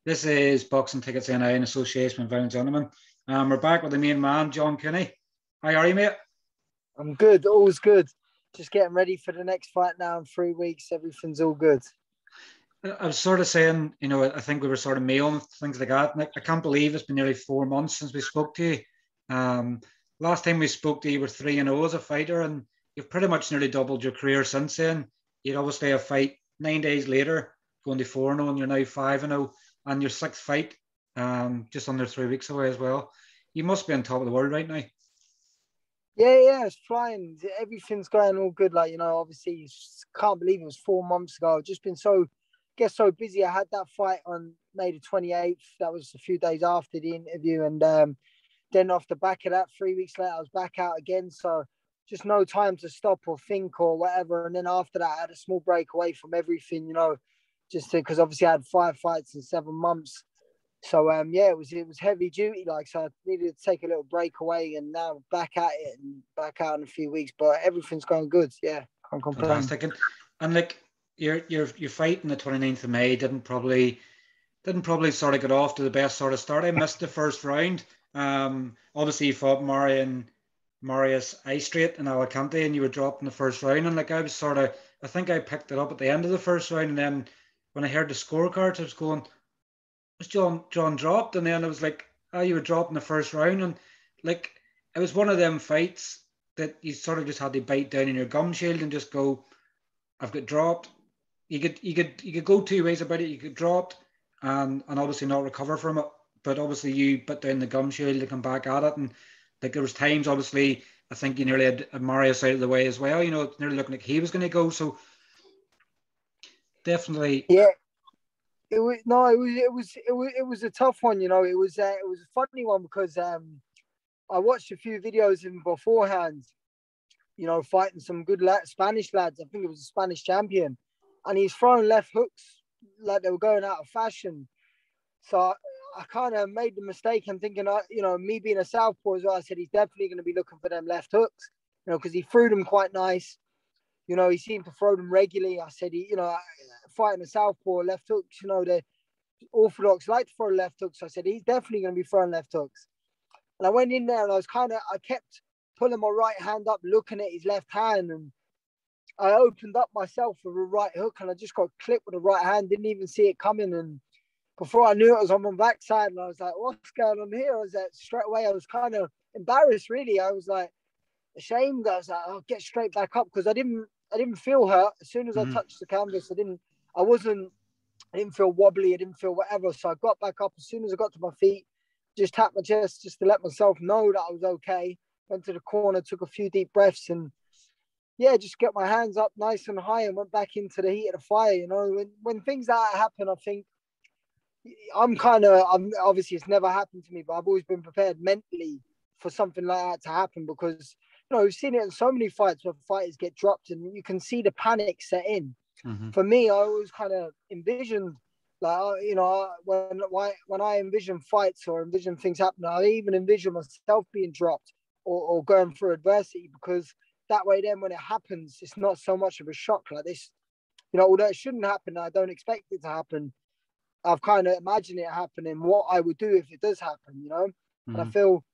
This is Boxing Tickets NI in association with Violent Gentlemen. We're back with the main man, John Cooney. How are you, mate? I'm good, all's good. Just getting ready for the next fight now in 3 weeks. Everything's all good. I was sort of saying, I think we were sort of mailing things like that. And I can't believe it's been nearly 4 months since we spoke to you. Last time we spoke to you, you were 3-0 as a fighter, and you've pretty much nearly doubled your career since then. You'd obviously a fight 9 days later, going to 4-0, and you're now 5-0, and your sixth fight, just under 3 weeks away as well. You must be on top of the world right now. Yeah, it's flying. Everything's going all good. Obviously, you can't believe it was 4 months ago. I've just been so busy. I had that fight on May the 28th. That was a few days after the interview. And then off the back of that, 3 weeks later, I was back out again. So just no time to stop or think or whatever. And then after that, I had a small break away from everything, just because obviously I had 5 fights in 7 months. So it was heavy duty, so I needed to take a little break away, and now back at it and back out in a few weeks. But everything's going good. Yeah, can't complain. Fantastic. And like your fight on the 29th of May didn't probably sort of get off to the best sort of start. I missed the first round. Obviously you fought Marian Istrate in Alicante, and you were dropped in the first round. And I think I picked it up at the end of the first round, and then when I heard the scorecards, I was going, was John dropped? And then I was like, you were dropped in the first round. And like, it was one of them fights that you sort of just had to bite down in your gum shield and just go, I've got dropped. You could go 2 ways about it. You get dropped and obviously not recover from it. But obviously you bit down the gum shield to come back at it. And like, there was times, obviously, I think you nearly had Marius out of the way as well. Nearly looking like he was going to go. So definitely. Yeah. It was a tough one, It was a funny one because I watched a few videos of him beforehand, fighting some good Spanish lads. I think it was a Spanish champion, and he's throwing left hooks like they were going out of fashion. So I kind of made the mistake and thinking, me being a southpaw as well, I said he's definitely going to be looking for them left hooks, because he threw them quite nice. He seemed to throw them regularly. I said, fighting a southpaw, left hooks, the orthodox like to throw left hooks. So I said, he's definitely going to be throwing left hooks. And I went in there and I kept pulling my right hand up, looking at his left hand. And I opened up myself with a right hook, and I just got clipped with the right hand, didn't even see it coming. And before I knew it, I was on my backside, and I was like, what's going on here? I was like, straight away, I was kind of embarrassed, really. I was like, ashamed. I was like, I'll get straight back up, because I didn't feel hurt. As soon as I touched the canvas, I didn't feel wobbly. I didn't feel whatever. So I got back up as soon as I got to my feet, just tapped my chest just to let myself know that I was okay. Went to the corner, took a few deep breaths, and just get my hands up nice and high and went back into the heat of the fire. When things like that happen, I think I'm obviously it's never happened to me, but I've always been prepared mentally for something like that to happen, because we've seen it in so many fights where fighters get dropped and you can see the panic set in. Mm-hmm. For me, I always kind of envisioned, when I envision fights or envision things happening, I even envision myself being dropped or going through adversity, because that way then when it happens, it's not so much of a shock like this. Although it shouldn't happen, I don't expect it to happen. I've kind of imagined it happening, what I would do if it does happen, Mm-hmm. And I feel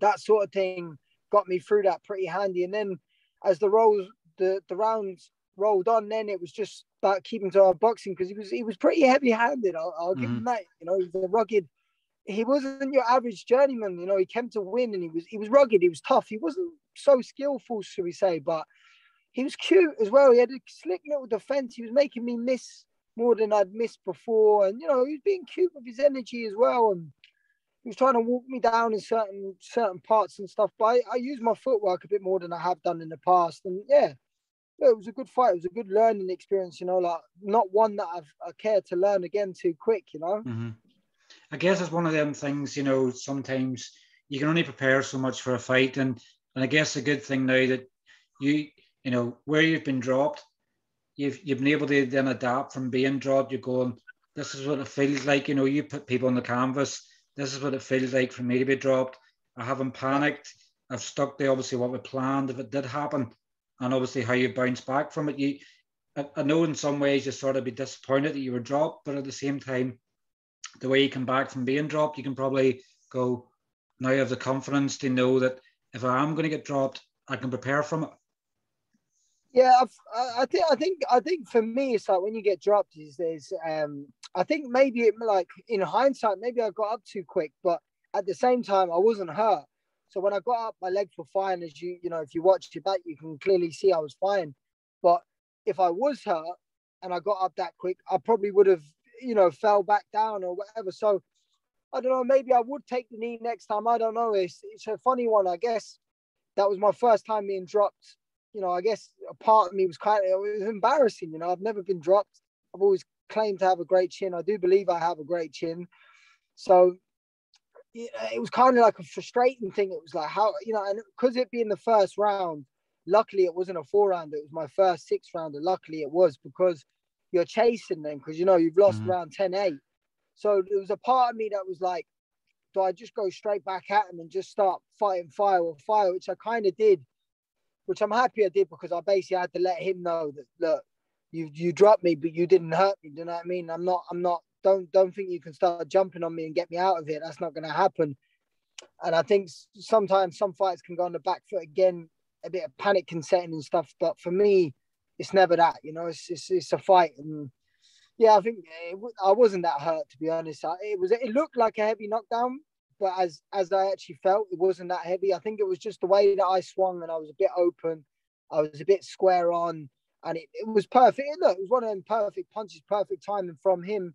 that sort of thing got me through that pretty handy. And then as the rounds rolled on, then it was just about keeping to our boxing, because he was pretty heavy-handed. I'll give him that. He was a rugged. He wasn't your average journeyman. He came to win, and he was rugged. He was tough. He wasn't so skillful, should we say, but he was cute as well. He had a slick little defense. He was making me miss more than I'd missed before, and he was being cute with his energy as well. And he was trying to walk me down in certain parts and stuff, but I used my footwork a bit more than I have done in the past. And it was a good fight. It was a good learning experience, not one that I care to learn again too quick, Mm-hmm. I guess it's one of them things, sometimes you can only prepare so much for a fight. And I guess the good thing now that where you've been dropped, you've been able to then adapt from being dropped. You're going, this is what it feels like. You put people on the canvas. This is what it feels like for me to be dropped. I haven't panicked. I've stuck to obviously what we planned if it did happen, and obviously how you bounce back from it. I know in some ways you sort of be disappointed that you were dropped, but at the same time, the way you come back from being dropped, you can probably go, now you have the confidence to know that if I am going to get dropped, I can prepare from it. Yeah, I think for me, it's like when you get dropped, I think maybe like in hindsight, maybe I got up too quick, but at the same time, I wasn't hurt. So when I got up, my legs were fine. As if you watch it back, you can clearly see I was fine. But if I was hurt and I got up that quick, I probably would have, fell back down or whatever. So I don't know. Maybe I would take the knee next time. I don't know. It's a funny one. I guess that was my first time being dropped. I guess a part of me was it was embarrassing. I've never been dropped. I've always claimed to have a great chin. I do believe I have a great chin. So it was kind of like a frustrating thing. It was like and because it being the first round, luckily it wasn't a 4-rounder. It was my first 6-rounder. Luckily it was, because you're chasing them because, you've lost round 10-8. So there was a part of me that was like, do I just go straight back at him and just start fighting fire with fire, which I kind of did, which I'm happy I did, because I basically had to let him know that, look, you dropped me, but you didn't hurt me. Do you know what I mean? I'm not, don't think you can start jumping on me and get me out of it. That's not going to happen. And I think sometimes some fights can go on the back foot again, a bit of panic can set in and stuff. But for me, it's never that, it's a fight. And yeah, I think I wasn't that hurt, to be honest. It looked like a heavy knockdown, but as I actually felt, it wasn't that heavy. I think it was just the way that I swung, and I was a bit open. I was a bit square on, and it was perfect. Look, it was one of them perfect punches, perfect timing from him.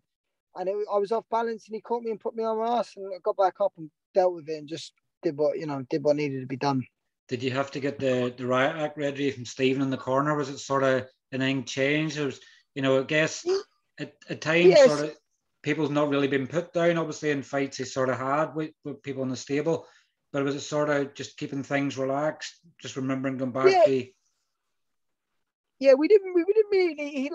And I was off balance, and he caught me and put me on my ass, and I got back up and dealt with it and just did what needed to be done. Did you have to get the riot act ready from Stephen in the corner? Was it sort of anything changed? It was, I guess at times, yes, sort of people's not really been put down, obviously, in fights they sort of had with people in the stable. But was it sort of just keeping things relaxed, just remembering going back to... Yeah, we didn't really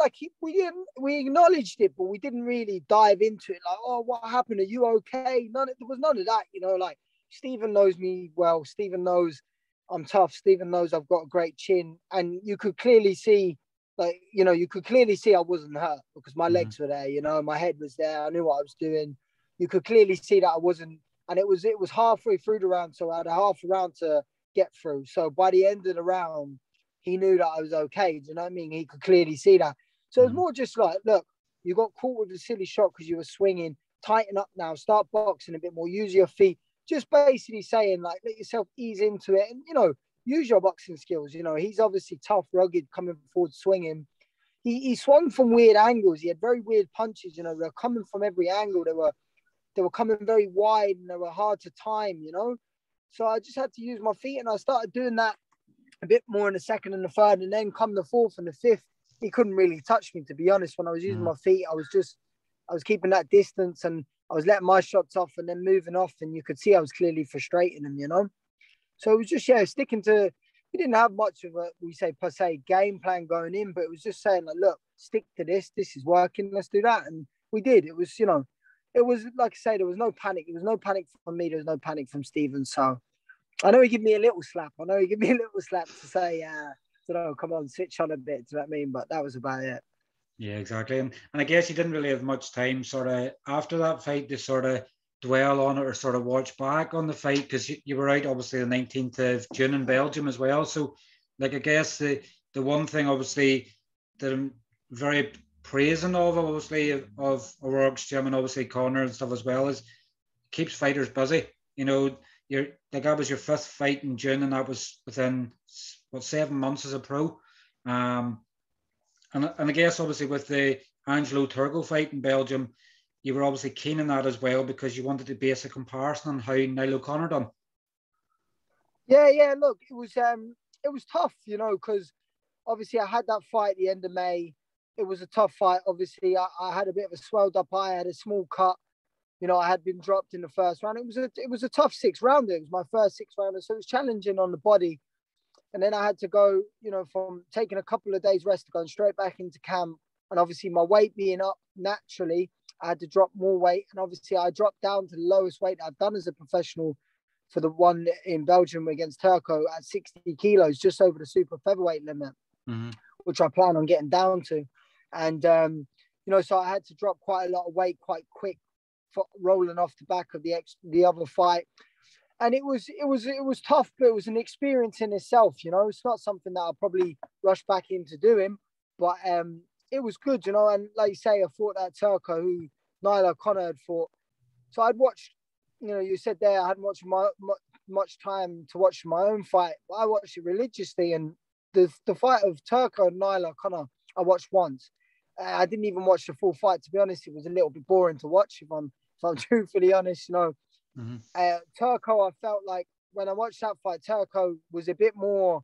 we acknowledged it, but we didn't really dive into it. Like, oh, what happened? Are you okay? There was none of that. Like Stephen knows me well. Stephen knows I'm tough. Stephen knows I've got a great chin, and you could clearly see, I wasn't hurt because my legs were there. My head was there. I knew what I was doing. You could clearly see that I wasn't, and it was halfway through the round, so I had a half a round to get through. So by the end of the round, he knew that I was okay. Do you know what I mean? He could clearly see that. So it was more just like, look, you got caught with a silly shot because you were swinging. Tighten up now. Start boxing a bit more. Use your feet. Just basically saying, like, let yourself ease into it and, use your boxing skills. He's obviously tough, rugged, coming forward, swinging. He swung from weird angles. He had very weird punches. They were coming from every angle. They were coming very wide, and they were hard to time. So I just had to use my feet, and I started doing that a bit more in the second and the third, and then come the fourth and the fifth, he couldn't really touch me, to be honest. When I was using my feet, I was keeping that distance, and I was letting my shots off and then moving off, and you could see I was clearly frustrating him, So it was just, sticking to, we didn't have much of a, we say per se, game plan going in, but it was just saying, like, look, stick to this is working, let's do that. And we did. It was, it was, like I say, there was no panic. There was no panic from me. There was no panic from Stephen. So I know he gave me a little slap. To say, come on, switch on a bit. Do you know what I mean? But that was about it. Yeah, exactly. And I guess you didn't really have much time sort of after that fight to sort of dwell on it or sort of watch back on the fight, because you were out obviously the 19th of June in Belgium as well. So, like, I guess the one thing obviously that I'm very praising of, obviously, of O'Rourke's gym and obviously Connor and stuff as well, is keeps fighters busy. That was your fifth fight in June, and that was within 7 months as a pro. And I guess obviously with the Angelo Turco fight in Belgium, you were obviously keen on that as well, because you wanted to base a comparison on how Niall O'Connor done. Yeah. Look, it was tough, because obviously I had that fight at the end of May. It was a tough fight. Obviously, I had a bit of a swelled up eye. I had a small cut. I had been dropped in the first round. It was a tough 6-rounder. It was my first 6-rounder, so it was challenging on the body. And then I had to go, from taking a couple of days rest to going straight back into camp. And obviously my weight being up naturally, I had to drop more weight. And obviously I dropped down to the lowest weight I've done as a professional for the one in Belgium against Turco at 60 kilos, just over the super featherweight limit, which I plan on getting down to. And, so I had to drop quite a lot of weight quite quick rolling off the back of the other fight. And it was tough, but it was an experience in itself. You know, it's not something that I'll probably rush back into doing, but it was good, you know. And like you say, I fought that Turco who Niall O'Connor had fought. So I'd watched, you know, you said there I hadn't watched much time to watch my own fight, but I watched it religiously. And the fight of Turco and Niall O'Connor, I watched once. I didn't even watch the full fight, to be honest. It was a little bit boring to watch, if I'm truthfully honest, you know. Turco, I felt like when I watched that fight, Turco was a bit more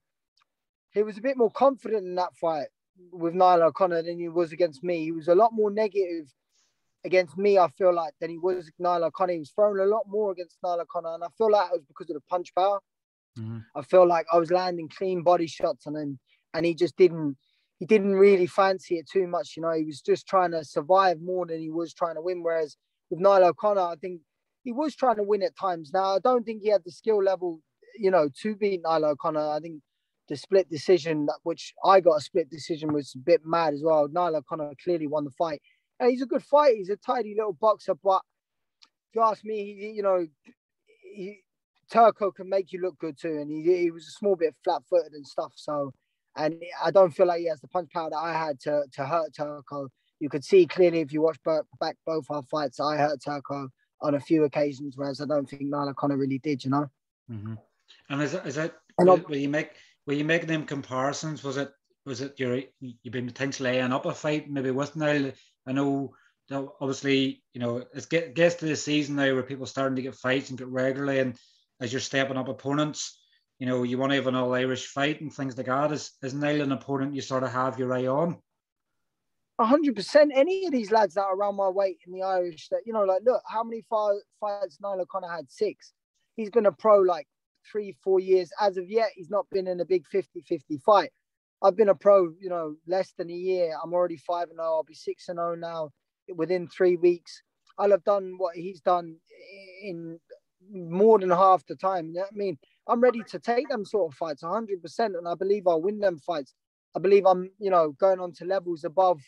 confident in that fight with Niall O'Connor than he was against me. He was a lot more negative against me, I feel like, than he was Niall O'Connor. He was throwing a lot more against Niall O'Connor, and I feel like it was because of the punch power. I feel like I was landing clean body shots on him, and he didn't really fancy it too much. You know, he was just trying to survive more than he was trying to win. Whereas with Niall O'Connor, I think he was trying to win at times. Now, I don't think he had the skill level, you know, to beat Niall O'Connor. I think the split decision, which I got a split decision, was a bit mad as well. Niall O'Connor clearly won the fight. And he's a good fighter. He's a tidy little boxer. But if you ask me, you know, Turco can make you look good too. And he was a small bit flat-footed and stuff. So, and I don't feel like he has the punch power that I had to hurt Turco. You could see clearly if you watch back both our fights, I hurt Turco on a few occasions, whereas I don't think Niall O'Connor really did, you know. And is that were you making them comparisons? Was it you've been potentially laying up a fight maybe with Niall? I know that obviously, you know, it gets to the season now where people are starting to get fights and get regularly, and as you're stepping up opponents, you know, you want to have an all-Irish fight and things like that. Is Niall an opponent you sort of have your eye on? 100%. Any of these lads that are around my weight in the Irish, that, you know, like, look, how many fights Niall O'Connor had? 6. He's been a pro like 3-4 years. As of yet, he's not been in a big 50-50 fight. I've been a pro, you know, less than a year. I'm already 5-0. I'll be 6-0 now within 3 weeks. I'll have done what he's done in more than half the time. You know what I mean? I'm ready to take them sort of fights 100%, and I believe I'll win them fights. I believe I'm, you know, going on to levels above,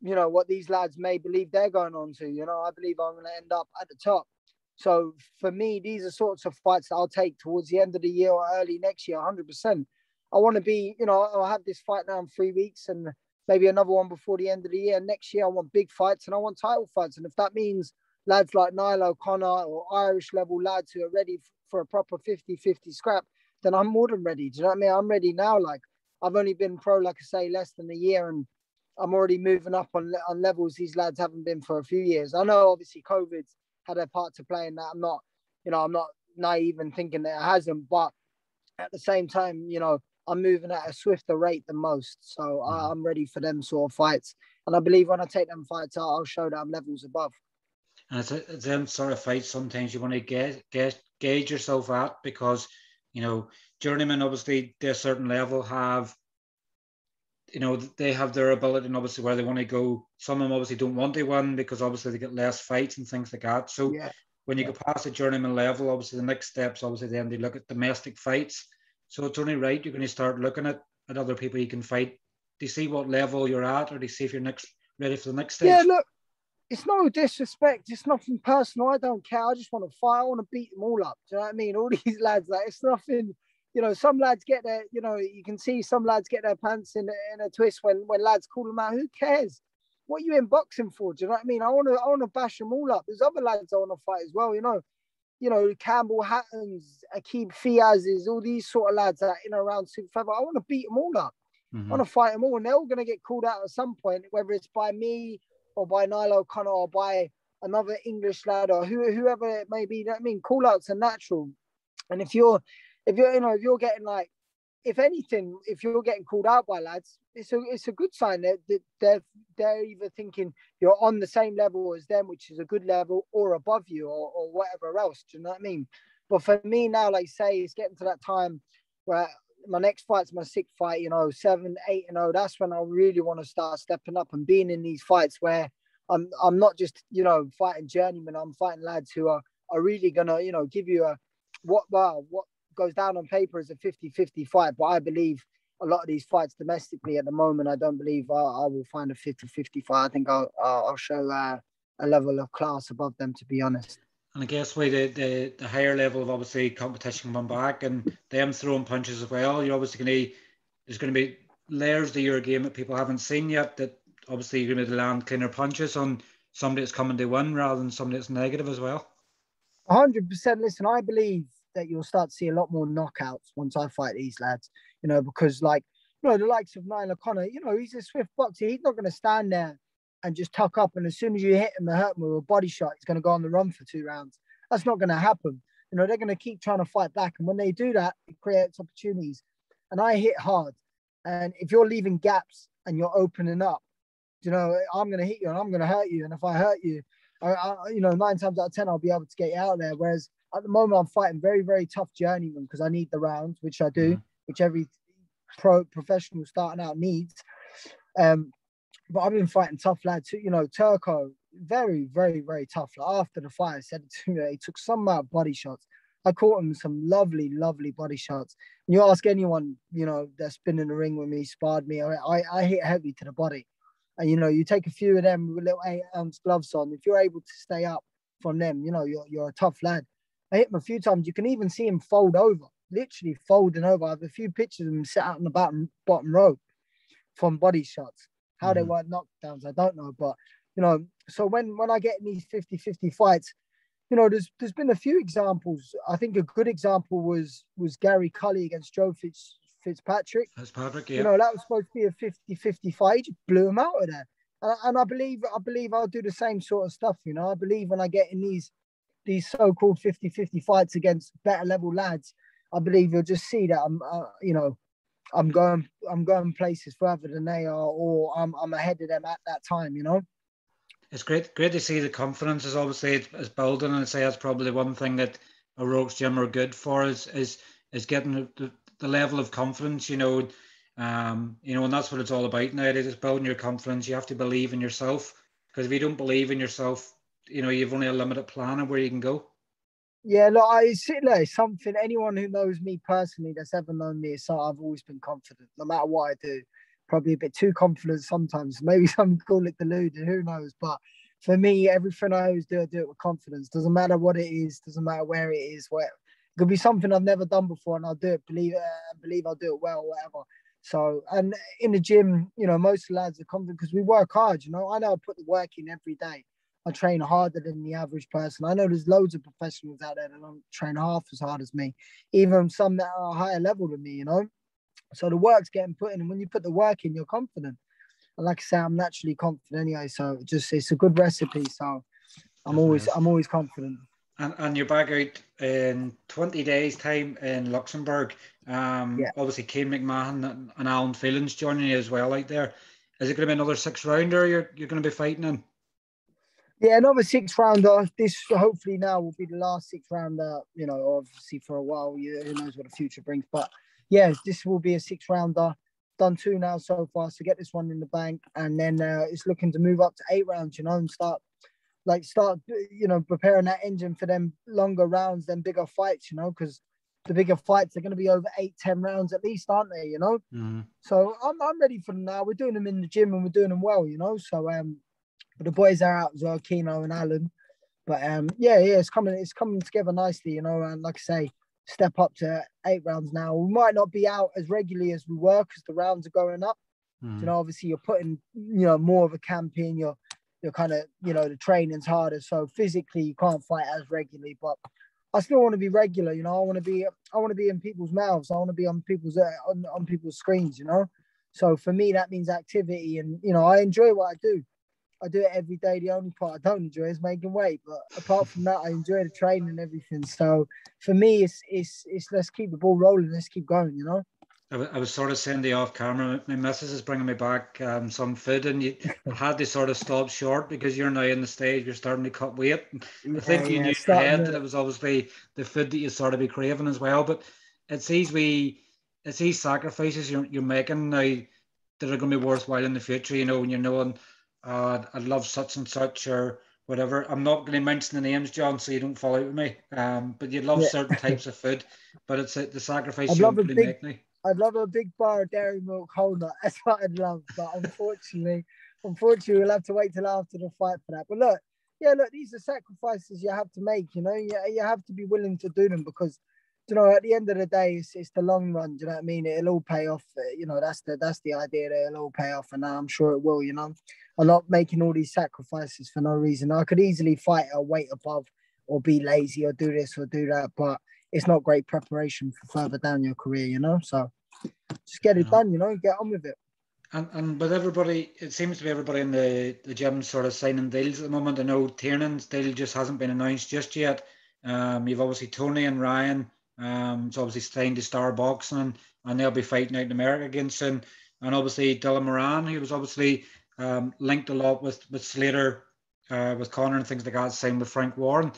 you know, what these lads may believe they're going on to. You know, I believe I'm going to end up at the top. So for me, these are sorts of fights that I'll take towards the end of the year or early next year, 100%. I want to be, you know, I'll have this fight now in 3 weeks and maybe another one before the end of the year. Next year, I want big fights and I want title fights. And if that means lads like Niall O'Connor or Irish level lads who are ready for a proper 50-50 scrap, then I'm more than ready. Do you know what I mean? I'm ready now. Like, I've only been pro, like I say, less than a year, and I'm already moving up on levels these lads haven't been for a few years. I know obviously COVID's had a part to play in that. I'm not naive and thinking that it hasn't, but at the same time, you know, I'm moving at a swifter rate than most. So I'm ready for them sort of fights. And I believe when I take them fights out, I'll show that I'm levels above. And it's them sort of fights sometimes you want to gauge yourself at, because, you know, journeymen obviously to a certain level have, you know, they have their ability and obviously where they want to go. Some of them obviously don't want to win because obviously they get less fights and things like that. So when you go past the journeyman level, obviously the next steps, obviously then they look at domestic fights. So it's only right you're going to start looking at other people you can fight. Do you see what level you're at, or do you see if you're ready for the next stage? Yeah, look, it's no disrespect. It's nothing personal. I don't care. I just want to fight. I want to beat them all up. Do you know what I mean? All these lads, like, it's nothing. You know, some lads get their, you know, you can see some lads get their pants in a twist when lads call them out. Who cares? What are you in boxing for? Do you know what I mean? I want to bash them all up. There's other lads I want to fight as well, you know. You know, Campbell Hattons, Akib Fiaz's, all these sort of lads that are in around super feather. I want to beat them all up. I want to fight them all, and they're all going to get called out at some point, whether it's by me or by Niall O'Connor or by another English lad or whoever it may be. You know what I mean? Call outs are natural. And if you're getting, like, if anything, if you're getting called out by lads, it's a good sign that they're either thinking you're on the same level as them, which is a good level, or above you, or whatever else. Do you know what I mean? But for me now, like say, it's getting to that time where my next fight's my 6th fight, you know, 7, 8-0. That's when I really want to start stepping up and being in these fights where I'm not just, you know, fighting journeymen. I'm fighting lads who are really gonna, you know, give you what goes down on paper as a 50-50 fight. But I believe a lot of these fights domestically at the moment, I don't believe I will find a 50-50 fight. I think I'll show a level of class above them, to be honest. And I guess why the higher level of obviously competition coming back and them throwing punches as well, you're obviously going to, there's going to be layers to your game that people haven't seen yet, that obviously you're going to land cleaner punches on somebody that's coming to win rather than somebody that's negative as well. 100%. Listen, I believe that you'll start to see a lot more knockouts once I fight these lads, because like, the likes of Niall O'Connor, he's a swift boxer. He's not going to stand there and just tuck up. And as soon as you hit him and hurt him with a body shot, he's going to go on the run for 2 rounds. That's not going to happen. They're going to keep trying to fight back. And when they do that, it creates opportunities. And I hit hard. And if you're leaving gaps and you're opening up, I'm going to hit you and I'm going to hurt you. And if I hurt you, 9 times out of 10, I'll be able to get you out there. Whereas at the moment, I'm fighting very, very tough journeymen because I need the rounds, which I do, which every professional starting out needs. But I've been fighting tough lads. Turco, very, very, very tough. Like after the fight, I said to me, he took some amount of body shots. I caught him some lovely, lovely body shots. And you ask anyone, that's been in the ring with me, sparred me, I hit heavy to the body. And, you take a few of them with little 8-ounce gloves on. If you're able to stay up from them, you're a tough lad. I hit him a few times. You can even see him fold over, literally folding over. I have a few pictures of him set out on the bottom rope from body shots. How they weren't knockdowns, I don't know. But, so when I get in these 50-50 fights, there's been a few examples. I think a good example was Gary Cully against Joe Fitzpatrick. Fitzpatrick, yeah. That was supposed to be a 50-50 fight. He just blew him out of there. And I believe I'll do the same sort of stuff. I believe when I get in these so-called 50-50 fights against better level lads, I believe you'll just see that I'm going places further than they are, or I'm ahead of them at that time. It's great to see the confidence is obviously is building, and I'd say that's probably one thing that a Rogues Gym are good for is getting the level of confidence, and that's what it's all about nowadays. It's building your confidence. You have to believe in yourself, because if you don't believe in yourself, you've only a limited plan of where you can go. Yeah, look, it's something, anyone who knows me personally that's ever known me, so I've always been confident, no matter what I do. Probably a bit too confident sometimes. Maybe some call it deluded, who knows? But for me, everything I always do, I do it with confidence. Doesn't matter what it is, doesn't matter where it is, where it could be something I've never done before, and I'll do it, believe I'll do it well, whatever. So, and in the gym, most lads are confident because we work hard, I know I put the work in every day. I train harder than the average person. I know there's loads of professionals out there that don't train half as hard as me, even some that are higher level than me, So the work's getting put in, and when you put the work in, you're confident. And like I say, I'm naturally confident anyway, so it's a good recipe. So I'm always confident. And you're back out in 20 days' time in Luxembourg. Obviously, Kane McMahon and Alan Phelan's joining you as well out there. Is it going to be another 6-rounder you're going to be fighting in? Yeah, another 6-rounder. This hopefully now will be the last 6-rounder, obviously for a while. Who knows what the future brings. But yeah, this will be a 6-rounder. Done 2 now so far, so get this one in the bank. And then it's looking to move up to 8 rounds, and start preparing that engine for them longer rounds, them bigger fights, because the bigger fights are going to be over 8-10 rounds at least, aren't they, So I'm ready for them now. We're doing them in the gym and we're doing them well, So but the boys are out as well, Keno and Alan. But it's coming together nicely, and like I say, step up to 8 rounds now. We might not be out as regularly as we were because the rounds are going up. Obviously you're putting, more of a camp in, you're kind of, the training's harder. So physically you can't fight as regularly, but I still want to be regular. I want to be in people's mouths. I want to be on people's on people's screens. So for me that means activity, and I enjoy what I do. I do it every day. The only part I don't enjoy is making weight, but apart from that, I enjoy the training and everything. So for me, it's let's keep the ball rolling. Let's keep going. I was sort of saying to you off camera, my missus is bringing me back some food, and you had to sort of stop short because you're now in the stage, you're starting to cut weight. I think you knew in your head that it was obviously the food that you sort of be craving as well, but it's these sacrifices you're making now that are going to be worthwhile in the future, when you're knowing, I love such and such or whatever. I'm not going to mention the names, John, so you don't fall out with me, but you love certain types of food, but it's the sacrifice you don't really make now. I'd love a big bar of dairy milk whole nut. That's what I'd love. But unfortunately, we'll have to wait till after the fight for that. But look, yeah, look, these are sacrifices you have to make. You have to be willing to do them because, at the end of the day, it's the long run. Do you know what I mean? It'll all pay off. That's the idea that it'll all pay off, and I'm sure it will. I'm not making all these sacrifices for no reason. I could easily fight a weight above, or be lazy, or do this or do that, but it's not great preparation for further down your career. So just get it done. Get on with it. And with everybody, it seems to be everybody in the gym sort of signing deals at the moment. I know Tiernan's deal just hasn't been announced just yet. You've obviously Tony and Ryan. It's obviously signed to Star Boxing, and they'll be fighting out in America again soon. And obviously Dylan Moran, he was obviously linked a lot with Slater, with Connor and things like that, same with Frank Warren.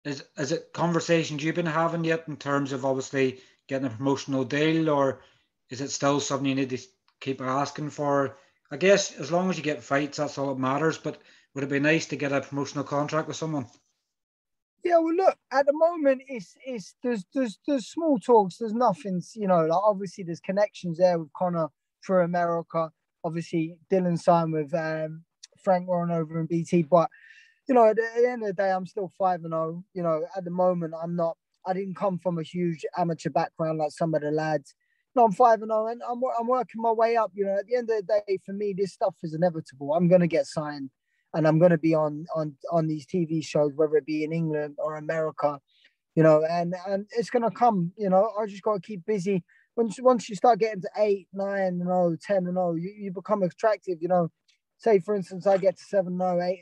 Is it conversations you've been having yet in terms of obviously getting a promotional deal, or is it still something you need to keep asking for? I guess as long as you get fights, that's all that matters. But would it be nice to get a promotional contract with someone? Yeah, well, look, at the moment, there's small talks. There's nothing, like obviously there's connections there with Connor through America. Obviously, Dylan signed with Frank Warren over in BT. But, at the end of the day, I'm still 5-0. At the moment, I didn't come from a huge amateur background like some of the lads. I'm 5-0 and I'm working my way up. At the end of the day, for me, this stuff is inevitable. I'm going to get signed and I'm going to be on these TV shows, whether it be in England or America, and it's going to come. I just got to keep busy. Once you start getting to 8, 9, 10, you become attractive. Say, for instance, I get to 7-0,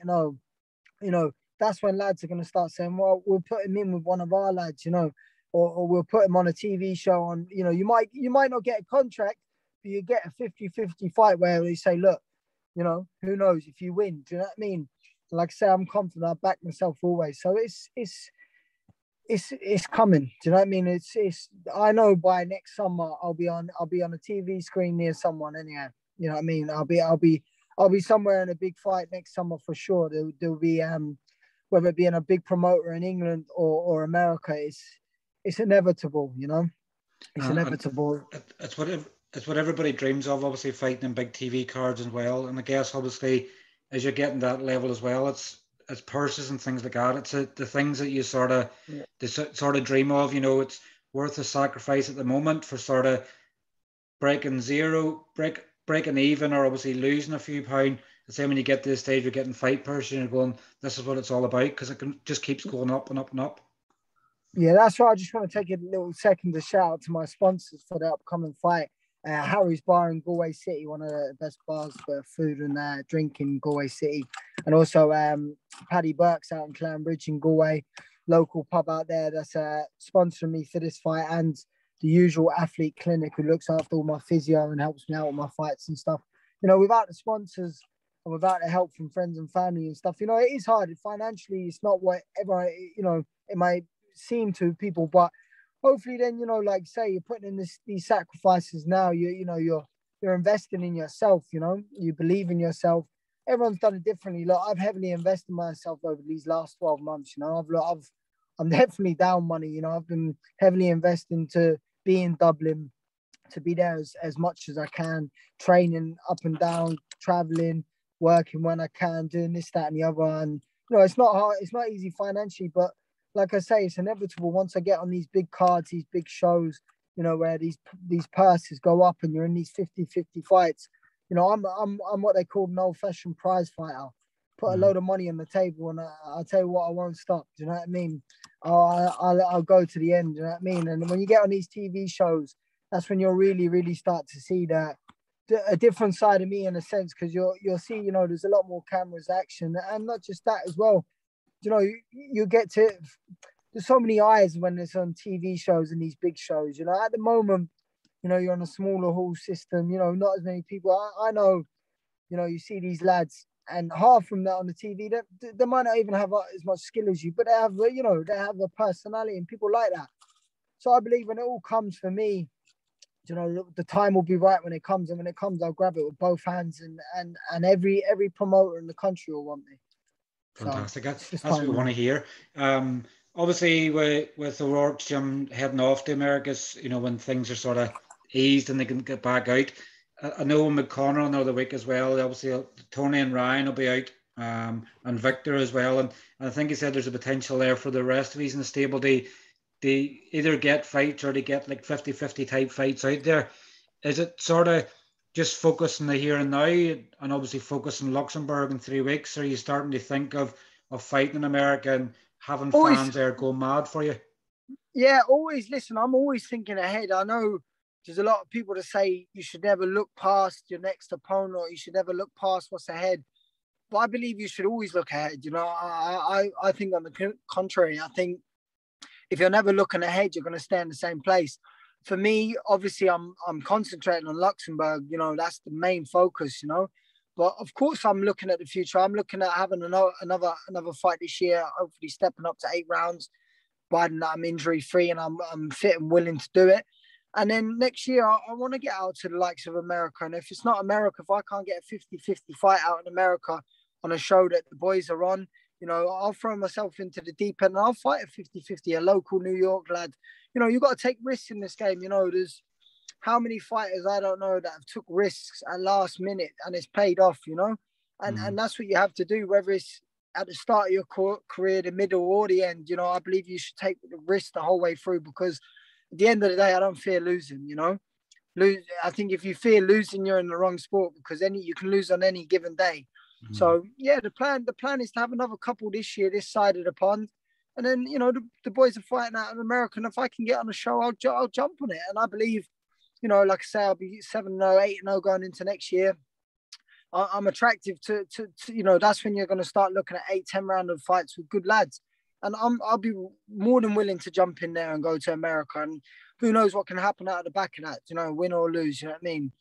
8-0, that's when lads are going to start saying, well, we'll put him in with one of our lads, or we'll put him on a TV show on, you might not get a contract, but you get a 50-50 fight where they say, look, who knows if you win, do you know what I mean? Like I say, I'm confident, I back myself always. So it's coming. Do you know what I mean? I know by next summer I'll be on a TV screen near someone anyhow. You know what I mean? I'll be somewhere in a big fight next summer for sure. There'll be whether it be in a big promoter in England or America, it's inevitable, It's inevitable. It's what everybody dreams of, obviously fighting in big TV cards as well. And I guess obviously as you're getting that level as well, it's purses and things like that. It's the things that you sort of dream of. It's worth a sacrifice at the moment for sort of breaking even, or obviously losing a few pounds. The same when you get to the stage, you're getting fight purse, and you're going, this is what it's all about, because just keeps going up and up and up. Yeah, that's why I just want to take a little second to shout out to my sponsors for the upcoming fight. Harry's Bar in Galway City, one of the best bars for food and drink in Galway City. And also Paddy Burke's out in Clanbridge in Galway, local pub out there that's sponsoring me for this fight, and the usual athlete clinic who looks after all my physio and helps me out with my fights and stuff. Without the sponsors and without the help from friends and family and stuff, it is hard. Financially, it's not whatever, it might seem to people, but hopefully then, like say, you're putting in these sacrifices now, you're investing in yourself, you believe in yourself. Everyone's done it differently. Look, I've heavily invested in myself over these last 12 months, I'm definitely down money, I've been heavily investing to be in Dublin, to be there as much as I can, training up and down, traveling, working when I can, doing this, that, and the other. And, it's not hard, it's not easy financially, but like I say, it's inevitable once I get on these big cards, these big shows, where these purses go up and you're in these 50-50 fights. I'm what they call an old-fashioned prize fighter. Put a load of money on the table, and I'll tell you what, I won't stop. Do you know what I mean? I'll go to the end. Do you know what I mean? And when you get on these TV shows, that's when you'll really, really start to see a different side of me in a sense, because you'll see, there's a lot more cameras, action, and not just that as well. You get to, there's so many eyes when it's on TV shows and these big shows. At the moment, you're on a smaller hall system. Not as many people. I know, you see these lads, and half from that on the TV, they might not even have as much skill as you, but they have, they have a personality, and people like that. So I believe when it all comes for me, the time will be right when it comes, and when it comes, I'll grab it with both hands, and every promoter in the country will want me. Fantastic. That's what we want to hear. Obviously, with O'Rourke's gym heading off to Americas, when things are sort of eased and they can get back out. I know McConnor another week as well. Obviously, Tony and Ryan will be out and Victor as well. And I think he said there's a potential there for the rest of these in the stable. They either get fights or they get like 50-50 type fights out there. Is it sort of just focusing the here and now and obviously focusing Luxembourg in 3 weeks? Or are you starting to think of fighting in America and having fans there go mad for you? Yeah, always. Listen, I'm always thinking ahead. I know there's a lot of people that say you should never look past your next opponent, or you should never look past what's ahead. But I believe you should always look ahead. You know, I think on the contrary, I think if you're never looking ahead, you're going to stay in the same place. For me, obviously, I'm concentrating on Luxembourg. You know, that's the main focus. You know, but of course, I'm looking at the future. I'm looking at having another fight this year. Hopefully, stepping up to 8 rounds, providing that I'm injury free and I'm fit and willing to do it. And then next year, I want to get out to the likes of America. And if it's not America, if I can't get a 50-50 fight out in America on a show that the boys are on, you know, I'll throw myself into the deep end and I'll fight a 50-50, a local New York lad. You know, you've got to take risks in this game. You know, there's how many fighters I don't know that have took risks at last minute and it's paid off, you know? And that's what you have to do, whether it's at the start of your career, the middle or the end. You know, I believe you should take the risk the whole way through, because at the end of the day, I don't fear losing, you know? I think if you fear losing, you're in the wrong sport, because you can lose on any given day. So yeah, the plan is to have another couple this year, this side of the pond, and then you know the boys are fighting out in America. And if I can get on a show, I'll jump on it. And I believe, you know, like I say, I'll be 7-0, 8-0 going into next year. I'm attractive to you know, that's when you're going to start looking at 8-10 round of fights with good lads, and I'll be more than willing to jump in there and go to America. And who knows what can happen out of the back of that, you know, win or lose. You know what I mean?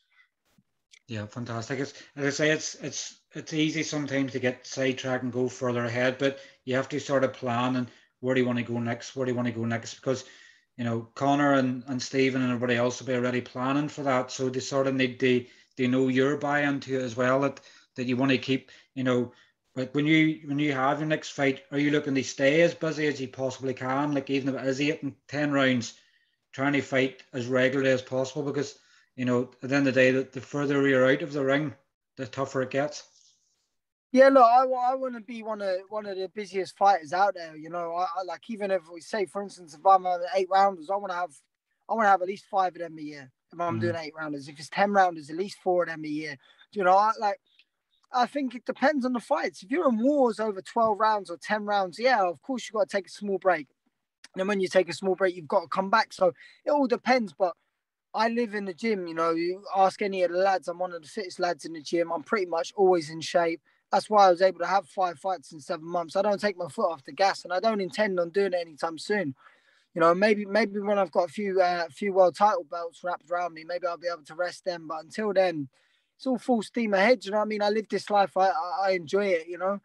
Yeah, fantastic. As I say, it's easy sometimes to get sidetracked and go further ahead, but you have to sort of plan and where do you want to go next? Where do you want to go next? Because, you know, Connor and Stephen and everybody else will be already planning for that. So they sort of need they know your buy-in to it as well, that you want to keep, you know, like when you have your next fight, are you looking to stay as busy as you possibly can? Like even if it is 8 and 10 rounds, trying to fight as regularly as possible, because you know, at the end of the day, the further you're out of the ring, the tougher it gets. Yeah, look, I want to be one of the busiest fighters out there. You know, I like, even if we say, for instance, if I'm on 8 rounders, I want to have at least 5 of them a year. If I'm doing 8 rounders, if it's 10 rounders, at least 4 of them a year. You know, I think it depends on the fights. If you're in wars over 12 rounds or 10 rounds, yeah, of course you've got to take a small break. And then when you take a small break, you've got to come back. So it all depends. But I live in the gym, you know, you ask any of the lads, I'm one of the fittest lads in the gym. I'm pretty much always in shape. That's why I was able to have 5 fights in 7 months. I don't take my foot off the gas, and I don't intend on doing it anytime soon. You know, maybe when I've got a few world title belts wrapped around me, maybe I'll be able to rest them. But until then, it's all full steam ahead. You know what I mean? I live this life. I enjoy it, you know.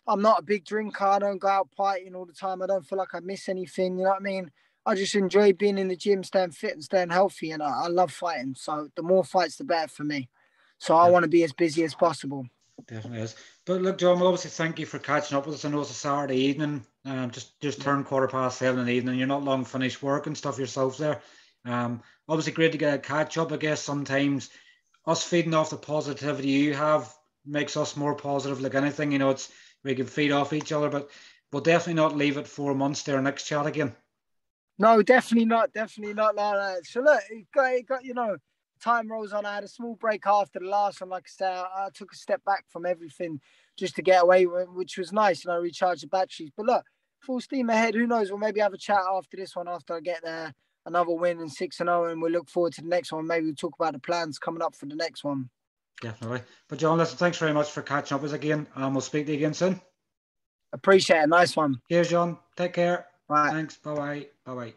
I'm not a big drinker. I don't go out partying all the time. I don't feel like I miss anything. You know what I mean? I just enjoy being in the gym, staying fit and staying healthy. And I love fighting. So the more fights, the better for me. So I want to be as busy as possible. Definitely is. But look, John, obviously thank you for catching up with us. I know it's a Saturday evening. Just turned 7:15 in the evening. You're not long finished work and stuff yourself there. Obviously great to get a catch up. I guess sometimes us feeding off the positivity you have makes us more positive. Like anything, you know, we can feed off each other, but we'll definitely not leave it 4 months there next chat again. No, definitely not. Definitely not like that. So look, it got, you know, time rolls on. I had a small break after the last one. Like I said, I took a step back from everything just to get away, which was nice. You know, recharge the batteries. But look, full steam ahead. Who knows? We'll maybe have a chat after this one, after I get there. Another win in 6-0, and we'll look forward to the next one. Maybe we'll talk about the plans coming up for the next one. Definitely. But John, listen, thanks very much for catching up with us again. We'll speak to you again soon. Appreciate it. Nice one. Cheers, John. Take care. Bye. Thanks. Bye-bye. Bye-bye.